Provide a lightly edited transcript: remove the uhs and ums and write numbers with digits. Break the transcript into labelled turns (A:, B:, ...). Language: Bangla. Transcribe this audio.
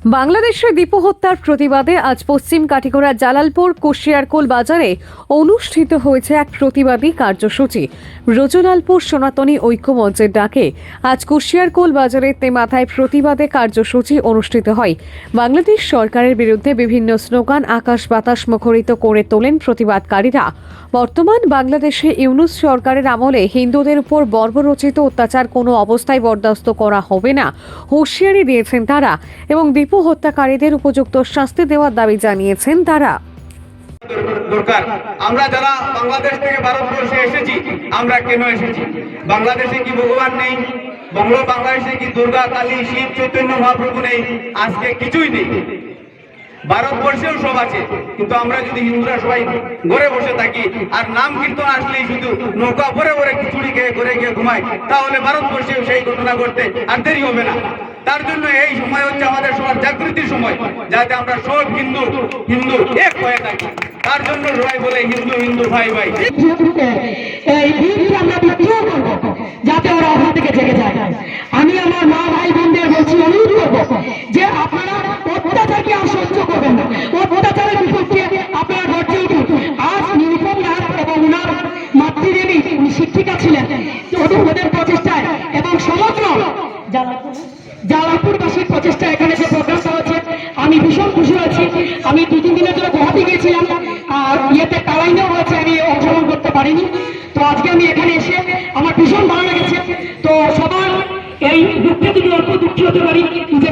A: বাংলাদেশে দীপু হত্যার প্রতিবাদে আজ পশ্চিম কাটিগড়ার জালালপুর কুশিয়ারকোল বাজারে অনুষ্ঠিত হয়েছে এক প্রতিবাদী কার্যসূচি। রজলালপুর সনাতনী ঐক্যমঞ্চের ডাকে আজ কুশিয়ারকোল বাজারে তেমাথায় প্রতিবাদে কার্যসূচি অনুষ্ঠিত হয়। বাংলাদেশ সরকারের বিরুদ্ধে বিভিন্ন স্লোগান আকাশ বাতাস মুখরিত করে তোলেন প্রতিবাদকারীরা। বর্তমান বাংলাদেশে ইউনূস সরকারের আমলে হিন্দুদের উপর বর্বরচিত অত্যাচার কোনো অবস্থায় বরদাস্ত করা হবে না হুঁশিয়ারি দিয়েছেন তারা এবং দীপু হত্যাকারীদের উপযুক্ত শাস্তি দেওয়ার দাবি জানিয়েছেন তারা।
B: দরকার আমরা যারা বাংলাদেশ থেকে ভারতবর্ষে এসেছি, আমরা কেন এসেছি? বাংলাদেশে কি ভগবান নেই? বাংলাদেশে কি দুর্গা, কালী, শিব, চৈতন্য মহাপ্রভু নেই? আজকে কিছুই নেই। ভারতবর্ষেও সব আছে, কিন্তু আমরা যদি হিন্দুরা সবাই ঘরে বসে থাকি আর নাম কীর্তন আসলেই শুধু নৌকা ভরে ভরে খিচুড়ি খেয়ে ঘরে গিয়ে ঘুমাই, তাহলে ভারতবর্ষেও সেই ঘটনা ঘটতে আর দেরি হবে না। তার জন্য এই সময় হচ্ছে আমাদের সবার জাগৃতির সময়, যাতে আমরা সব হিন্দু এক হয়ে থাকি। তার জন্য সবাই বলে হিন্দু হিন্দু ভাই ভাই।
C: এই দিনটি আমরা বিক্রিও করবো, যাতে ওরা ওখান থেকে জেগে যায়। আমি আমার মা ভাই বোনদের বলছি, অনুরোধ করবো যে আপনারা অত্যাচারকে আর সহ্য করবেন না, অত্যাচারের বিপক্ষে আপনারা গর্জে উঠুন। আজ নিরুপম নাথ এবং উনার মাতৃদেবী উনি শিক্ষিকা ছিলেন, ওদের প্রচেষ্টায় এবং সমগ্র জালালপুরবাসীর প্রচেষ্টা এখানে যে প্রোগ্রামটা হচ্ছে, আমি ভীষণ খুশি হয়েছি। আমি 2-3 দিনের জন্য গুয়াহাটি গিয়েছিলাম, আর ইয়েতে টালাইনেও হয়েছে, আমি অংশগ্রহণ করতে পারিনি। তো আজকে আমি এখানে এসে আমার ভীষণ ভালো লেগেছে। তো সবার এই দুঃখে যদি অল্প দুঃখী হতে পারি, যে